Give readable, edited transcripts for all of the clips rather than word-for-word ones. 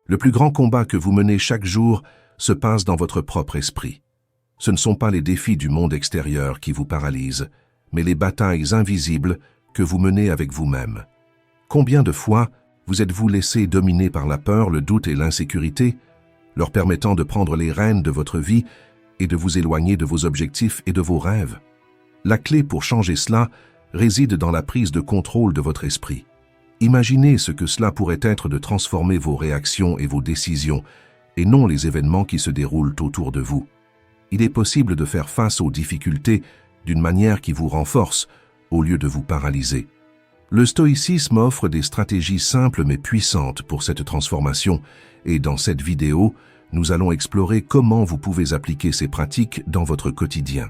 Le plus grand combat que vous menez chaque jour se passe dans votre propre esprit. Ce ne sont pas les défis du monde extérieur qui vous paralysent, mais les batailles invisibles que vous menez avec vous-même. Combien de fois vous êtes-vous laissé dominer par la peur, le doute et l'insécurité, leur permettant de prendre les rênes de votre vie et de vous éloigner de vos objectifs et de vos rêves? La clé pour changer cela réside dans la prise de contrôle de votre esprit. Imaginez ce que cela pourrait être de transformer vos réactions et vos décisions, et non les événements qui se déroulent autour de vous. Il est possible de faire face aux difficultés d'une manière qui vous renforce, au lieu de vous paralyser. Le stoïcisme offre des stratégies simples mais puissantes pour cette transformation, et dans cette vidéo, nous allons explorer comment vous pouvez appliquer ces pratiques dans votre quotidien.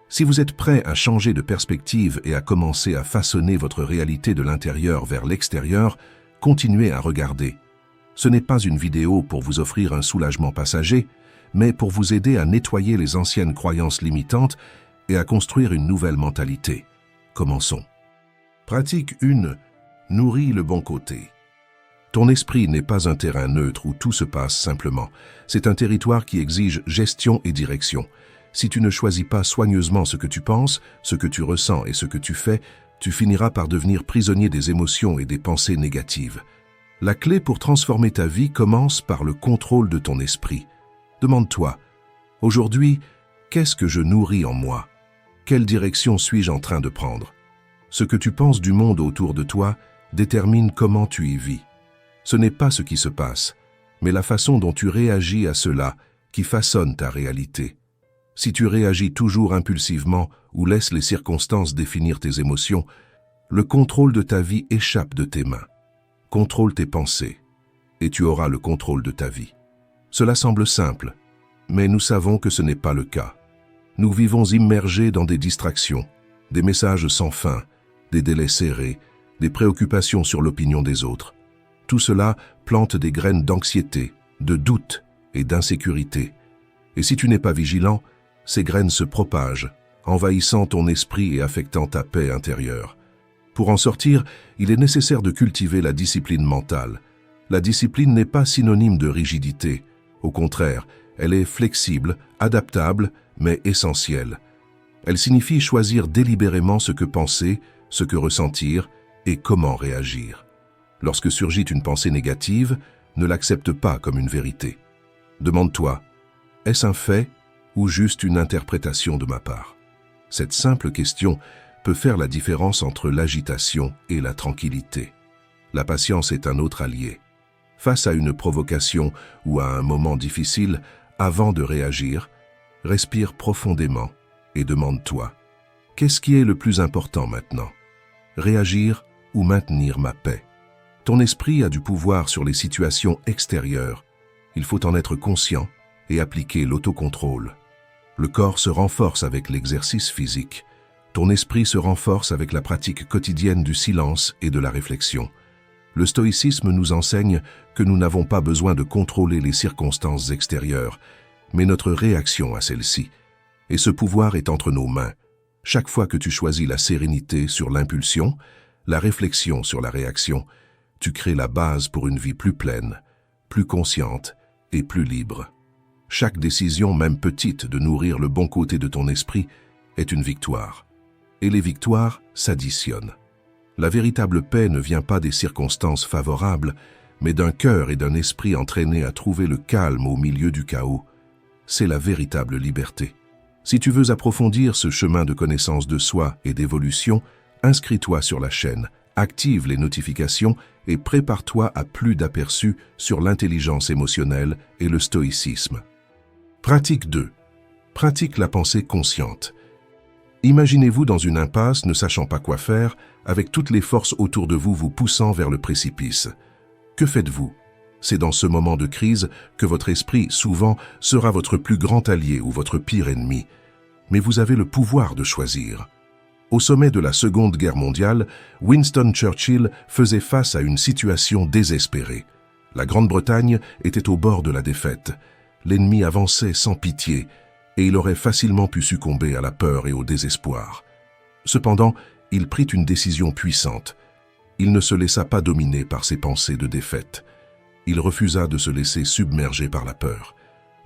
Si vous êtes prêt à changer de perspective et à commencer à façonner votre réalité de l'intérieur vers l'extérieur, continuez à regarder. Ce n'est pas une vidéo pour vous offrir un soulagement passager, mais pour vous aider à nettoyer les anciennes croyances limitantes et à construire une nouvelle mentalité. Commençons. Pratique 1. Nourris le bon côté. Ton esprit n'est pas un terrain neutre où tout se passe simplement. C'est un territoire qui exige gestion et direction. Si tu ne choisis pas soigneusement ce que tu penses, ce que tu ressens et ce que tu fais, tu finiras par devenir prisonnier des émotions et des pensées négatives. La clé pour transformer ta vie commence par le contrôle de ton esprit. Demande-toi, aujourd'hui, qu'est-ce que je nourris en moi? Quelle direction suis-je en train de prendre? Ce que tu penses du monde autour de toi détermine comment tu y vis. Ce n'est pas ce qui se passe, mais la façon dont tu réagis à cela qui façonne ta réalité. Si tu réagis toujours impulsivement ou laisses les circonstances définir tes émotions, le contrôle de ta vie échappe de tes mains. Contrôle tes pensées, et tu auras le contrôle de ta vie. Cela semble simple, mais nous savons que ce n'est pas le cas. Nous vivons immergés dans des distractions, des messages sans fin, des délais serrés, des préoccupations sur l'opinion des autres. Tout cela plante des graines d'anxiété, de doute et d'insécurité. Et si tu n'es pas vigilant, ces graines se propagent, envahissant ton esprit et affectant ta paix intérieure. Pour en sortir, il est nécessaire de cultiver la discipline mentale. La discipline n'est pas synonyme de rigidité. Au contraire, elle est flexible, adaptable, mais essentielle. Elle signifie choisir délibérément ce que penser, ce que ressentir et comment réagir. Lorsque surgit une pensée négative, ne l'accepte pas comme une vérité. Demande-toi, est-ce un fait ou juste une interprétation de ma part? Cette simple question peut faire la différence entre l'agitation et la tranquillité. La patience est un autre allié. Face à une provocation ou à un moment difficile, avant de réagir, respire profondément et demande-toi, qu'est-ce qui est le plus important maintenant? Réagir ou maintenir ma paix? Ton esprit a du pouvoir sur les situations extérieures. Il faut en être conscient et appliquer l'autocontrôle. Le corps se renforce avec l'exercice physique. Ton esprit se renforce avec la pratique quotidienne du silence et de la réflexion. Le stoïcisme nous enseigne que nous n'avons pas besoin de contrôler les circonstances extérieures, mais notre réaction à celles-ci. Et ce pouvoir est entre nos mains. Chaque fois que tu choisis la sérénité sur l'impulsion, la réflexion sur la réaction, tu crées la base pour une vie plus pleine, plus consciente et plus libre. Chaque décision, même petite, de nourrir le bon côté de ton esprit est une victoire. Et les victoires s'additionnent. La véritable paix ne vient pas des circonstances favorables, mais d'un cœur et d'un esprit entraînés à trouver le calme au milieu du chaos. C'est la véritable liberté. Si tu veux approfondir ce chemin de connaissance de soi et d'évolution, inscris-toi sur la chaîne, active les notifications et prépare-toi à plus d'aperçus sur l'intelligence émotionnelle et le stoïcisme. Pratique 2. Pratique la pensée consciente. Imaginez-vous dans une impasse, ne sachant pas quoi faire, avec toutes les forces autour de vous vous poussant vers le précipice. Que faites-vous? C'est dans ce moment de crise que votre esprit, souvent, sera votre plus grand allié ou votre pire ennemi. Mais vous avez le pouvoir de choisir. Au sommet de la Seconde Guerre mondiale, Winston Churchill faisait face à une situation désespérée. La Grande-Bretagne était au bord de la défaite. L'ennemi avançait sans pitié, et il aurait facilement pu succomber à la peur et au désespoir. Cependant, il prit une décision puissante. Il ne se laissa pas dominer par ses pensées de défaite. Il refusa de se laisser submerger par la peur.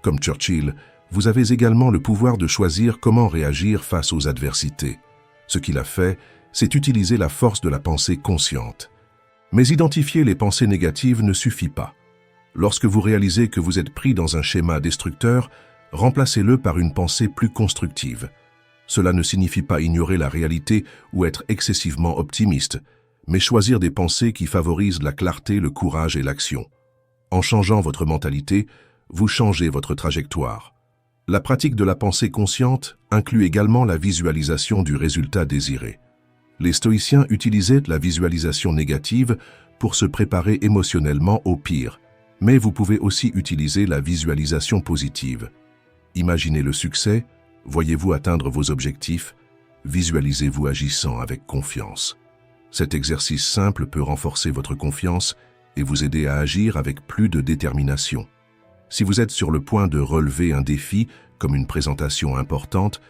Comme Churchill, vous avez également le pouvoir de choisir comment réagir face aux adversités. Ce qu'il a fait, c'est utiliser la force de la pensée consciente. Mais identifier les pensées négatives ne suffit pas. Lorsque vous réalisez que vous êtes pris dans un schéma destructeur, remplacez-le par une pensée plus constructive. Cela ne signifie pas ignorer la réalité ou être excessivement optimiste, mais choisir des pensées qui favorisent la clarté, le courage et l'action. En changeant votre mentalité, vous changez votre trajectoire. La pratique de la pensée consciente inclut également la visualisation du résultat désiré. Les stoïciens utilisaient la visualisation négative pour se préparer émotionnellement au pire, mais vous pouvez aussi utiliser la visualisation positive. Imaginez le succès, voyez-vous atteindre vos objectifs, visualisez-vous agissant avec confiance. Cet exercice simple peut renforcer votre confiance et vous aider à agir avec plus de détermination. Si vous êtes sur le point de relever un défi, comme une présentation importante,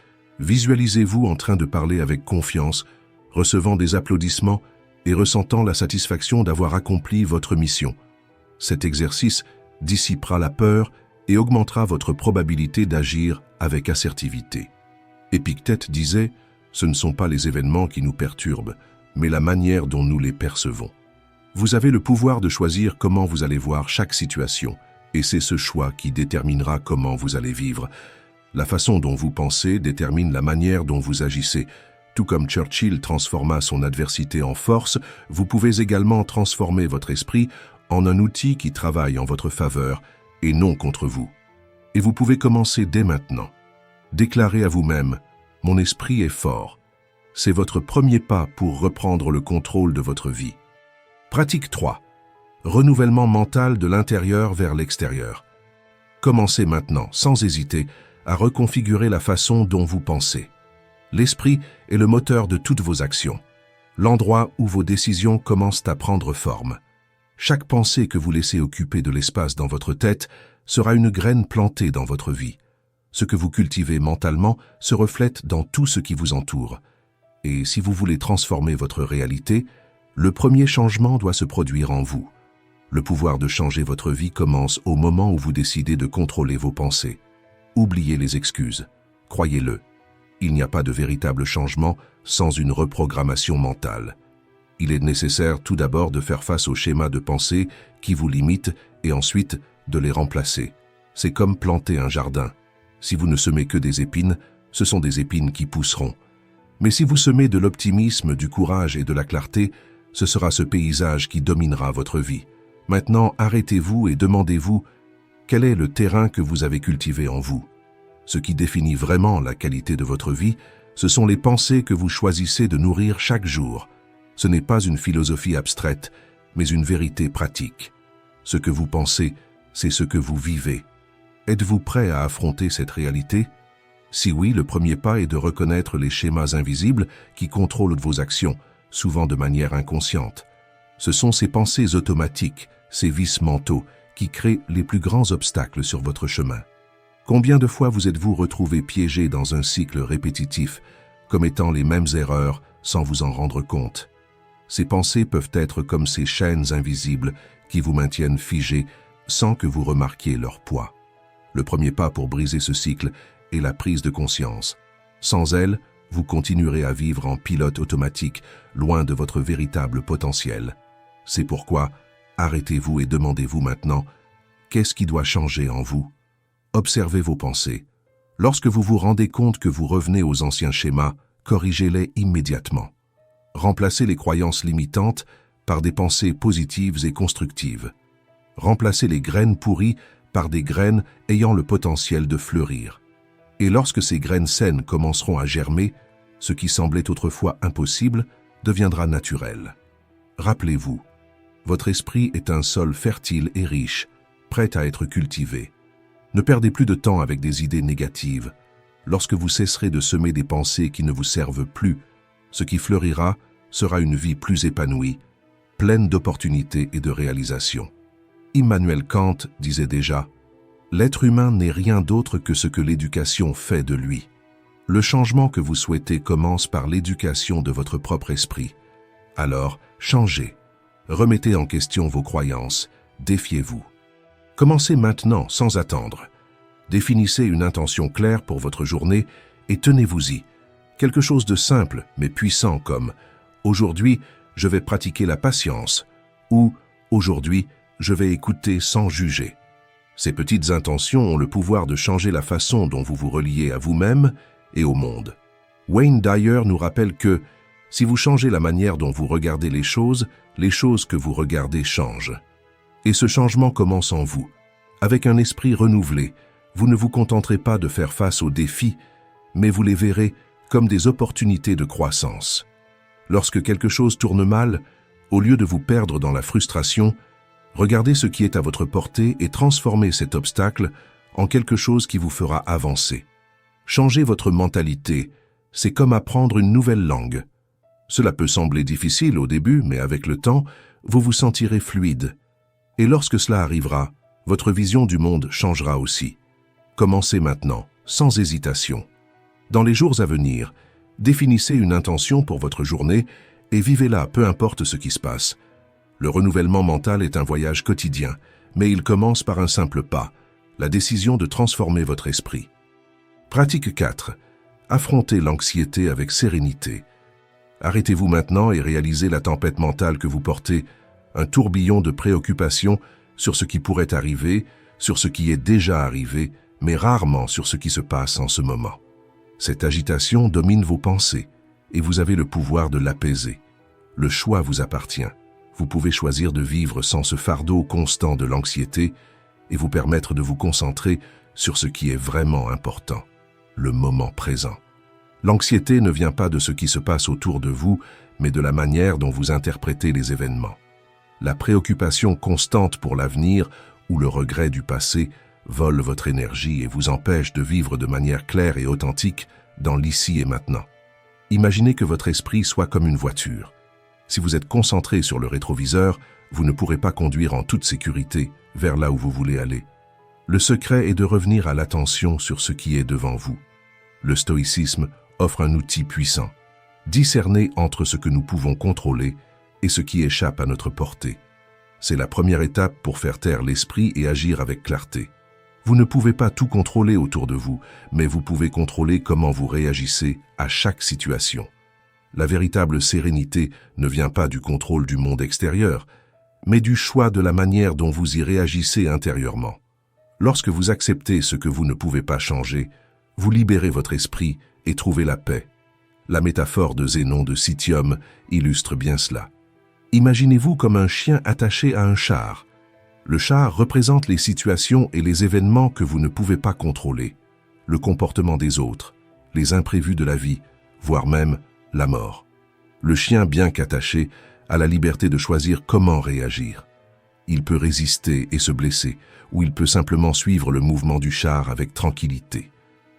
visualisez-vous en train de parler avec confiance, recevant des applaudissements et ressentant la satisfaction d'avoir accompli votre mission. Cet exercice dissipera la peur et augmentera votre probabilité d'agir avec assertivité. Épictète disait « Ce ne sont pas les événements qui nous perturbent, mais la manière dont nous les percevons. » Vous avez le pouvoir de choisir comment vous allez voir chaque situation, et c'est ce choix qui déterminera comment vous allez vivre. La façon dont vous pensez détermine la manière dont vous agissez. Tout comme Churchill transforma son adversité en force, vous pouvez également transformer votre esprit en un outil qui travaille en votre faveur et non contre vous. Et vous pouvez commencer dès maintenant. Déclarez à vous-même « Mon esprit est fort ». C'est votre premier pas pour reprendre le contrôle de votre vie. Pratique 3. Renouvellement mental de l'intérieur vers l'extérieur. Commencez maintenant, sans hésiter, à reconfigurer la façon dont vous pensez. L'esprit est le moteur de toutes vos actions, l'endroit où vos décisions commencent à prendre forme. Chaque pensée que vous laissez occuper de l'espace dans votre tête sera une graine plantée dans votre vie. Ce que vous cultivez mentalement se reflète dans tout ce qui vous entoure. Et si vous voulez transformer votre réalité, le premier changement doit se produire en vous. Le pouvoir de changer votre vie commence au moment où vous décidez de contrôler vos pensées. Oubliez les excuses. Croyez-le. Il n'y a pas de véritable changement sans une reprogrammation mentale. Il est nécessaire tout d'abord de faire face aux schémas de pensée qui vous limitent et ensuite de les remplacer. C'est comme planter un jardin. Si vous ne semez que des épines, ce sont des épines qui pousseront. Mais si vous semez de l'optimisme, du courage et de la clarté, ce sera ce paysage qui dominera votre vie. Maintenant, arrêtez-vous et demandez-vous quel est le terrain que vous avez cultivé en vous. Ce qui définit vraiment la qualité de votre vie, ce sont les pensées que vous choisissez de nourrir chaque jour. Ce n'est pas une philosophie abstraite, mais une vérité pratique. Ce que vous pensez, c'est ce que vous vivez. Êtes-vous prêt à affronter cette réalité? Si oui, le premier pas est de reconnaître les schémas invisibles qui contrôlent vos actions, souvent de manière inconsciente. Ce sont ces pensées automatiques, ces vices mentaux, qui créent les plus grands obstacles sur votre chemin. Combien de fois vous êtes-vous retrouvé piégé dans un cycle répétitif, commettant les mêmes erreurs sans vous en rendre compte? Ces pensées peuvent être comme ces chaînes invisibles qui vous maintiennent figé sans que vous remarquiez leur poids. Le premier pas pour briser ce cycle est la prise de conscience. Sans elle, vous continuerez à vivre en pilote automatique, loin de votre véritable potentiel. C'est pourquoi, arrêtez-vous et demandez-vous maintenant, qu'est-ce qui doit changer en vous? Observez vos pensées. Lorsque vous vous rendez compte que vous revenez aux anciens schémas, corrigez-les immédiatement. Remplacez les croyances limitantes par des pensées positives et constructives. Remplacez les graines pourries par des graines ayant le potentiel de fleurir. Et lorsque ces graines saines commenceront à germer, ce qui semblait autrefois impossible deviendra naturel. Rappelez-vous, votre esprit est un sol fertile et riche, prêt à être cultivé. Ne perdez plus de temps avec des idées négatives. Lorsque vous cesserez de semer des pensées qui ne vous servent plus, ce qui fleurira sera une vie plus épanouie, pleine d'opportunités et de réalisations. Immanuel Kant disait déjà « L'être humain n'est rien d'autre que ce que l'éducation fait de lui ». Le changement que vous souhaitez commence par l'éducation de votre propre esprit. Alors, changez. Remettez en question vos croyances défiez-vous. Commencez maintenant, sans attendre. Définissez une intention claire pour votre journée et tenez-vous-y. Quelque chose de simple mais puissant comme « Aujourd'hui, je vais pratiquer la patience » ou « Aujourd'hui, je vais écouter sans juger ». Ces petites intentions ont le pouvoir de changer la façon dont vous vous reliez à vous-même et au monde. Wayne Dyer nous rappelle que si vous changez la manière dont vous regardez les choses que vous regardez changent. Et ce changement commence en vous. Avec un esprit renouvelé, vous ne vous contenterez pas de faire face aux défis, mais vous les verrez comme des opportunités de croissance. Lorsque quelque chose tourne mal, au lieu de vous perdre dans la frustration, regardez ce qui est à votre portée et transformez cet obstacle en quelque chose qui vous fera avancer. Changez votre mentalité, c'est comme apprendre une nouvelle langue. Cela peut sembler difficile au début, mais avec le temps, vous vous sentirez fluide. Et lorsque cela arrivera, votre vision du monde changera aussi. Commencez maintenant, sans hésitation. Dans les jours à venir, définissez une intention pour votre journée et vivez-la, peu importe ce qui se passe. Le renouvellement mental est un voyage quotidien, mais il commence par un simple pas, la décision de transformer votre esprit. Pratique 4. Affrontez l'anxiété avec sérénité. Arrêtez-vous maintenant et réalisez la tempête mentale que vous portez, un tourbillon de préoccupations sur ce qui pourrait arriver, sur ce qui est déjà arrivé, mais rarement sur ce qui se passe en ce moment. Cette agitation domine vos pensées et vous avez le pouvoir de l'apaiser. Le choix vous appartient. Vous pouvez choisir de vivre sans ce fardeau constant de l'anxiété et vous permettre de vous concentrer sur ce qui est vraiment important, le moment présent. L'anxiété ne vient pas de ce qui se passe autour de vous, mais de la manière dont vous interprétez les événements. La préoccupation constante pour l'avenir ou le regret du passé vole votre énergie et vous empêche de vivre de manière claire et authentique dans l'ici et maintenant. Imaginez que votre esprit soit comme une voiture. Si vous êtes concentré sur le rétroviseur, vous ne pourrez pas conduire en toute sécurité vers là où vous voulez aller. Le secret est de revenir à l'attention sur ce qui est devant vous. Le stoïcisme offre un outil puissant. Discerner entre ce que nous pouvons contrôler et ce qui échappe à notre portée. C'est la première étape pour faire taire l'esprit et agir avec clarté. Vous ne pouvez pas tout contrôler autour de vous, mais vous pouvez contrôler comment vous réagissez à chaque situation. La véritable sérénité ne vient pas du contrôle du monde extérieur, mais du choix de la manière dont vous y réagissez intérieurement. Lorsque vous acceptez ce que vous ne pouvez pas changer, vous libérez votre esprit et trouvez la paix. La métaphore de Zénon de Citium illustre bien cela. Imaginez-vous comme un chien attaché à un char. Le char représente les situations et les événements que vous ne pouvez pas contrôler, le comportement des autres, les imprévus de la vie, voire même la mort. Le chien, bien qu'attaché, a la liberté de choisir comment réagir. Il peut résister et se blesser, ou il peut simplement suivre le mouvement du char avec tranquillité.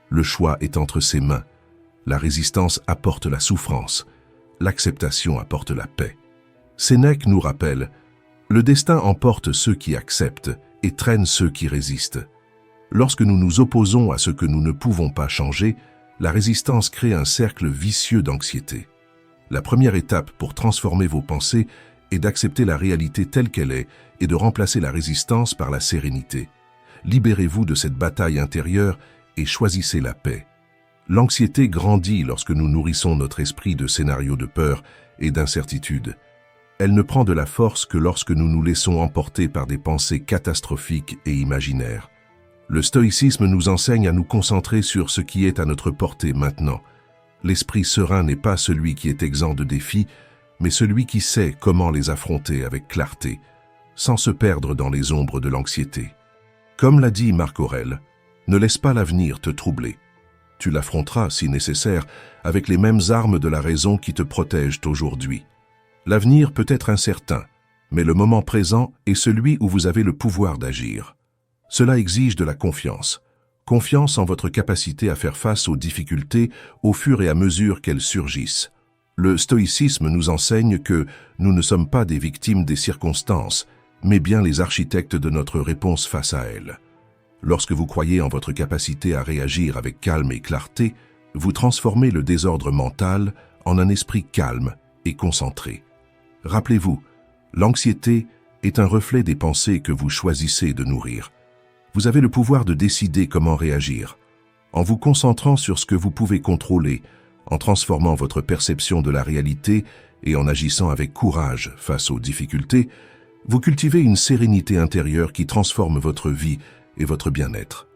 Le choix est entre ses mains. La résistance apporte la souffrance. L'acceptation apporte la paix. Sénèque nous rappelle « Le destin emporte ceux qui acceptent et traîne ceux qui résistent. » Lorsque nous nous opposons à ce que nous ne pouvons pas changer, la résistance crée un cercle vicieux d'anxiété. La première étape pour transformer vos pensées est d'accepter la réalité telle qu'elle est et de remplacer la résistance par la sérénité. Libérez-vous de cette bataille intérieure et choisissez la paix. L'anxiété grandit lorsque nous nourrissons notre esprit de scénarios de peur et d'incertitude. Elle ne prend de la force que lorsque nous nous laissons emporter par des pensées catastrophiques et imaginaires. Le stoïcisme nous enseigne à nous concentrer sur ce qui est à notre portée maintenant. L'esprit serein n'est pas celui qui est exempt de défis, mais celui qui sait comment les affronter avec clarté, sans se perdre dans les ombres de l'anxiété. Comme l'a dit Marc Aurèle, ne laisse pas l'avenir te troubler. Tu l'affronteras, si nécessaire, avec les mêmes armes de la raison qui te protègent aujourd'hui. L'avenir peut être incertain, mais le moment présent est celui où vous avez le pouvoir d'agir. Cela exige de la confiance. Confiance en votre capacité à faire face aux difficultés au fur et à mesure qu'elles surgissent. Le stoïcisme nous enseigne que nous ne sommes pas des victimes des circonstances, mais bien les architectes de notre réponse face à elles. Lorsque vous croyez en votre capacité à réagir avec calme et clarté, vous transformez le désordre mental en un esprit calme et concentré. Rappelez-vous, l'anxiété est un reflet des pensées que vous choisissez de nourrir. Vous avez le pouvoir de décider comment réagir. En vous concentrant sur ce que vous pouvez contrôler, en transformant votre perception de la réalité et en agissant avec courage face aux difficultés, vous cultivez une sérénité intérieure qui transforme votre vie et votre bien-être.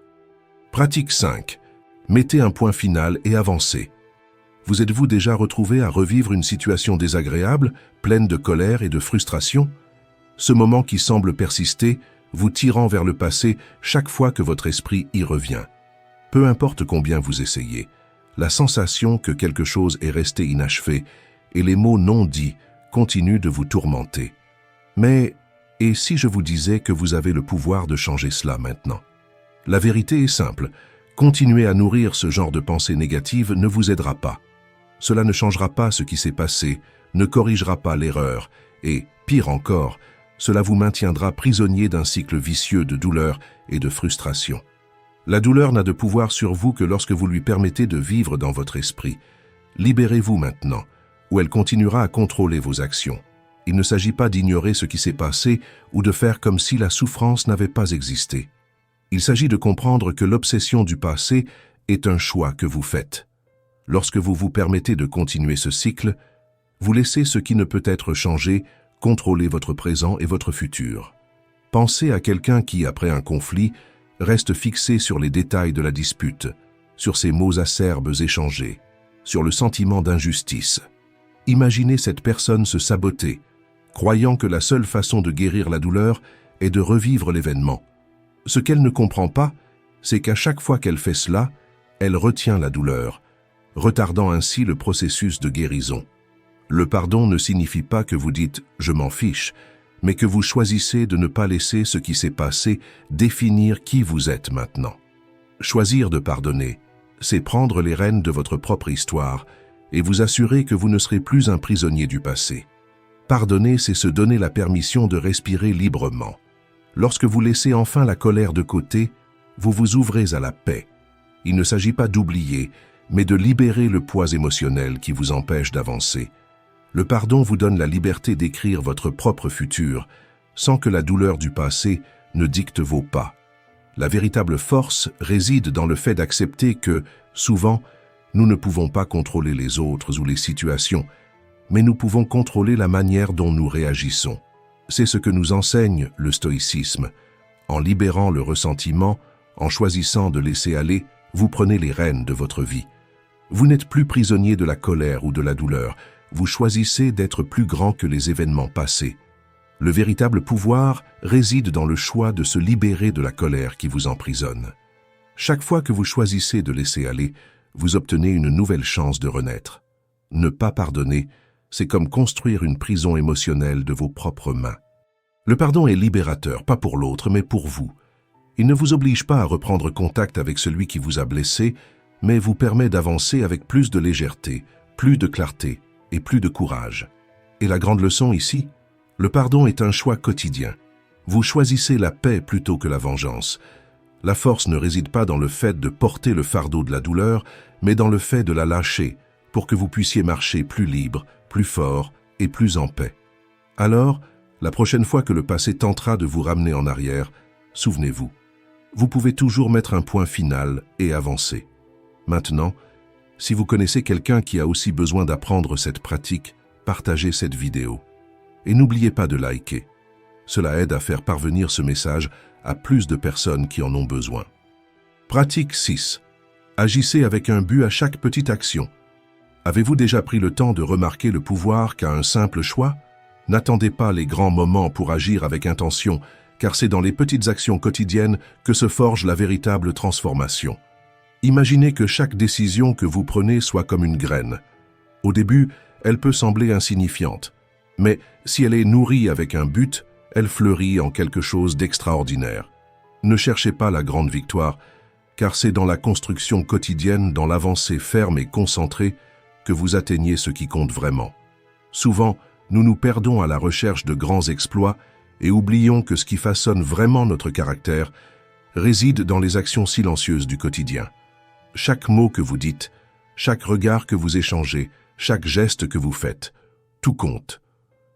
Pratique 5. Mettez un point final et avancez. Vous êtes-vous déjà retrouvé à revivre une situation désagréable, pleine de colère et de frustration? Ce moment qui semble persister, vous tirant vers le passé chaque fois que votre esprit y revient. Peu importe combien vous essayez, la sensation que quelque chose est resté inachevé et les mots non dits continuent de vous tourmenter. Mais, et si je vous disais que vous avez le pouvoir de changer cela maintenant? La vérité est simple, continuer à nourrir ce genre de pensées négatives ne vous aidera pas. Cela ne changera pas ce qui s'est passé, ne corrigera pas l'erreur, et, pire encore, cela vous maintiendra prisonnier d'un cycle vicieux de douleur et de frustration. La douleur n'a de pouvoir sur vous que lorsque vous lui permettez de vivre dans votre esprit. Libérez-vous maintenant, ou elle continuera à contrôler vos actions. Il ne s'agit pas d'ignorer ce qui s'est passé ou de faire comme si la souffrance n'avait pas existé. Il s'agit de comprendre que l'obsession du passé est un choix que vous faites. Lorsque vous vous permettez de continuer ce cycle, vous laissez ce qui ne peut être changé contrôler votre présent et votre futur. Pensez à quelqu'un qui, après un conflit, reste fixé sur les détails de la dispute, sur ces mots acerbes échangés, sur le sentiment d'injustice. Imaginez cette personne se saboter, croyant que la seule façon de guérir la douleur est de revivre l'événement. Ce qu'elle ne comprend pas, c'est qu'à chaque fois qu'elle fait cela, elle retient la douleur, retardant ainsi le processus de guérison. Le pardon ne signifie pas que vous dites « je m'en fiche », mais que vous choisissez de ne pas laisser ce qui s'est passé définir qui vous êtes maintenant. Choisir de pardonner, c'est prendre les rênes de votre propre histoire et vous assurer que vous ne serez plus un prisonnier du passé. Pardonner, c'est se donner la permission de respirer librement. Lorsque vous laissez enfin la colère de côté, vous vous ouvrez à la paix. Il ne s'agit pas d'oublier, mais de libérer le poids émotionnel qui vous empêche d'avancer. Le pardon vous donne la liberté d'écrire votre propre futur, sans que la douleur du passé ne dicte vos pas. La véritable force réside dans le fait d'accepter que, souvent, nous ne pouvons pas contrôler les autres ou les situations, mais nous pouvons contrôler la manière dont nous réagissons. C'est ce que nous enseigne le stoïcisme. En libérant le ressentiment, en choisissant de laisser aller, vous prenez les rênes de votre vie. Vous n'êtes plus prisonnier de la colère ou de la douleur, vous choisissez d'être plus grand que les événements passés. Le véritable pouvoir réside dans le choix de se libérer de la colère qui vous emprisonne. Chaque fois que vous choisissez de laisser aller, vous obtenez une nouvelle chance de renaître. Ne pas pardonner, c'est comme construire une prison émotionnelle de vos propres mains. Le pardon est libérateur, pas pour l'autre, mais pour vous. Il ne vous oblige pas à reprendre contact avec celui qui vous a blessé, mais vous permet d'avancer avec plus de légèreté, plus de clarté et plus de courage. Et la grande leçon ici, le pardon est un choix quotidien. Vous choisissez la paix plutôt que la vengeance. La force ne réside pas dans le fait de porter le fardeau de la douleur, mais dans le fait de la lâcher pour que vous puissiez marcher plus libre, plus fort et plus en paix. Alors, la prochaine fois que le passé tentera de vous ramener en arrière, souvenez-vous, vous pouvez toujours mettre un point final et avancer. Maintenant, si vous connaissez quelqu'un qui a aussi besoin d'apprendre cette pratique, partagez cette vidéo. Et n'oubliez pas de liker. Cela aide à faire parvenir ce message à plus de personnes qui en ont besoin. Pratique 6. Agissez avec un but à chaque petite action. Avez-vous déjà pris le temps de remarquer le pouvoir qu'a un simple choix? N'attendez pas les grands moments pour agir avec intention, car c'est dans les petites actions quotidiennes que se forge la véritable transformation. Imaginez que chaque décision que vous prenez soit comme une graine. Au début, elle peut sembler insignifiante, mais si elle est nourrie avec un but, elle fleurit en quelque chose d'extraordinaire. Ne cherchez pas la grande victoire, car c'est dans la construction quotidienne, dans l'avancée ferme et concentrée, que vous atteignez ce qui compte vraiment. Souvent, nous nous perdons à la recherche de grands exploits et oublions que ce qui façonne vraiment notre caractère réside dans les actions silencieuses du quotidien. Chaque mot que vous dites, chaque regard que vous échangez, chaque geste que vous faites, tout compte.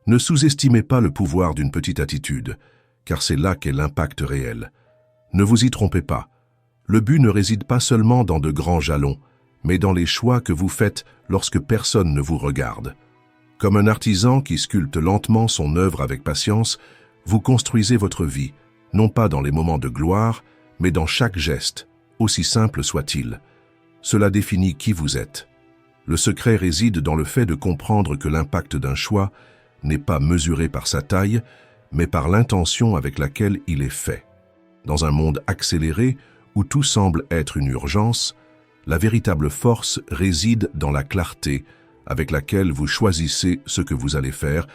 Ne sous-estimez pas le pouvoir d'une petite attitude, car c'est là qu'est l'impact réel. Ne vous y trompez pas. Le but ne réside pas seulement dans de grands jalons, mais dans les choix que vous faites lorsque personne ne vous regarde. Comme un artisan qui sculpte lentement son œuvre avec patience, vous construisez votre vie, non pas dans les moments de gloire, mais dans chaque geste, aussi simple soit-il. Cela définit qui vous êtes. Le secret réside dans le fait de comprendre que l'impact d'un choix n'est pas mesuré par sa taille, mais par l'intention avec laquelle il est fait. Dans un monde accéléré, où tout semble être une urgence, la véritable force réside dans la clarté avec laquelle vous choisissez ce que vous allez faire,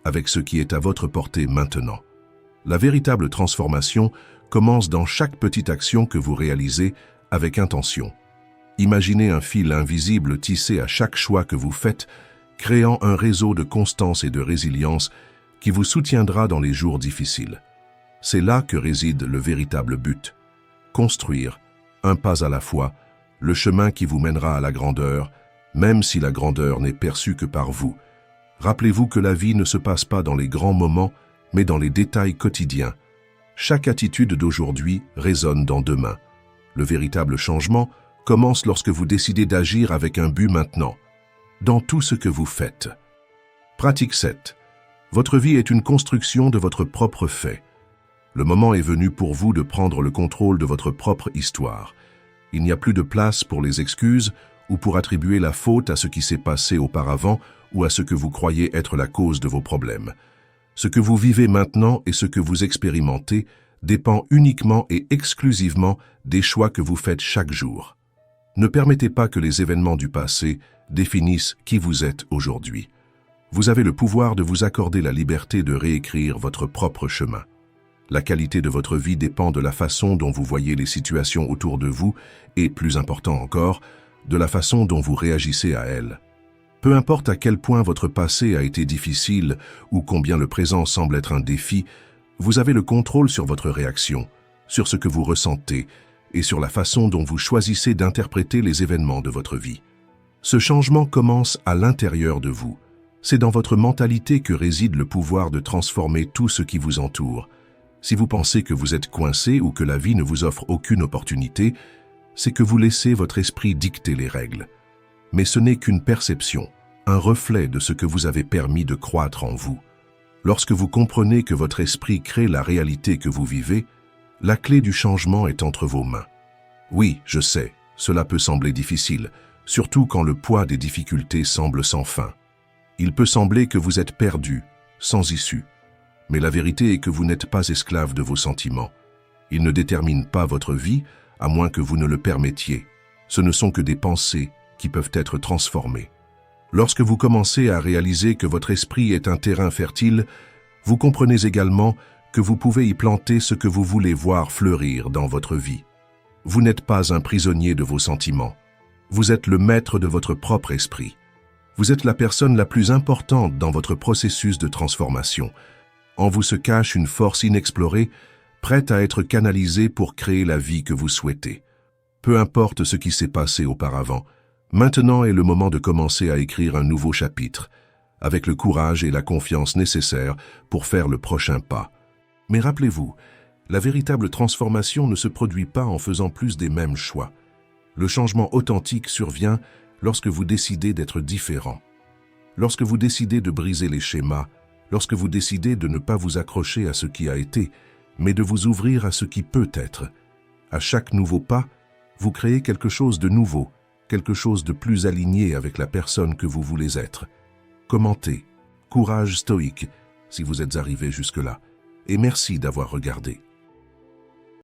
avec ce qui est à votre portée maintenant. La véritable transformation commence dans chaque petite action que vous réalisez avec intention. Imaginez un fil invisible tissé à chaque choix que vous faites, créant un réseau de constance et de résilience qui vous soutiendra dans les jours difficiles. C'est là que réside le véritable but. Construire, un pas à la fois, le chemin qui vous mènera à la grandeur, même si la grandeur n'est perçue que par vous. Rappelez-vous que la vie ne se passe pas dans les grands moments, mais dans les détails quotidiens. Chaque attitude d'aujourd'hui résonne dans demain. Le véritable changement commence lorsque vous décidez d'agir avec un but maintenant, dans tout ce que vous faites. Pratique 7. Votre vie est une construction de votre propre fait. Le moment est venu pour vous de prendre le contrôle de votre propre histoire. Il n'y a plus de place pour les excuses ou pour attribuer la faute à ce qui s'est passé auparavant ou à ce que vous croyez être la cause de vos problèmes. Ce que vous vivez maintenant et ce que vous expérimentez dépend uniquement et exclusivement des choix que vous faites chaque jour. Ne permettez pas que les événements du passé définissent qui vous êtes aujourd'hui. Vous avez le pouvoir de vous accorder la liberté de réécrire votre propre chemin. La qualité de votre vie dépend de la façon dont vous voyez les situations autour de vous et, plus important encore, de la façon dont vous réagissez à elles. Peu importe à quel point votre passé a été difficile ou combien le présent semble être un défi, vous avez le contrôle sur votre réaction, sur ce que vous ressentez et sur la façon dont vous choisissez d'interpréter les événements de votre vie. Ce changement commence à l'intérieur de vous. C'est dans votre mentalité que réside le pouvoir de transformer tout ce qui vous entoure. Si vous pensez que vous êtes coincé ou que la vie ne vous offre aucune opportunité, c'est que vous laissez votre esprit dicter les règles. Mais ce n'est qu'une perception, un reflet de ce que vous avez permis de croître en vous. Lorsque vous comprenez que votre esprit crée la réalité que vous vivez, la clé du changement est entre vos mains. Oui, je sais, cela peut sembler difficile, surtout quand le poids des difficultés semble sans fin. Il peut sembler que vous êtes perdu, sans issue. Mais la vérité est que vous n'êtes pas esclave de vos sentiments. Ils ne déterminent pas votre vie, à moins que vous ne le permettiez. Ce ne sont que des pensées qui peuvent être transformées. Lorsque vous commencez à réaliser que votre esprit est un terrain fertile, vous comprenez également que vous pouvez y planter ce que vous voulez voir fleurir dans votre vie. Vous n'êtes pas un prisonnier de vos sentiments. Vous êtes le maître de votre propre esprit. Vous êtes la personne la plus importante dans votre processus de transformation. En vous se cache une force inexplorée, prête à être canalisée pour créer la vie que vous souhaitez. Peu importe ce qui s'est passé auparavant, maintenant est le moment de commencer à écrire un nouveau chapitre, avec le courage et la confiance nécessaires pour faire le prochain pas. Mais rappelez-vous, la véritable transformation ne se produit pas en faisant plus des mêmes choix. Le changement authentique survient lorsque vous décidez d'être différent. Lorsque vous décidez de briser les schémas, lorsque vous décidez de ne pas vous accrocher à ce qui a été, mais de vous ouvrir à ce qui peut être. À chaque nouveau pas, vous créez quelque chose de nouveau, quelque chose de plus aligné avec la personne que vous voulez être. Commentez. Courage stoïque, si vous êtes arrivé jusque-là. Et merci d'avoir regardé.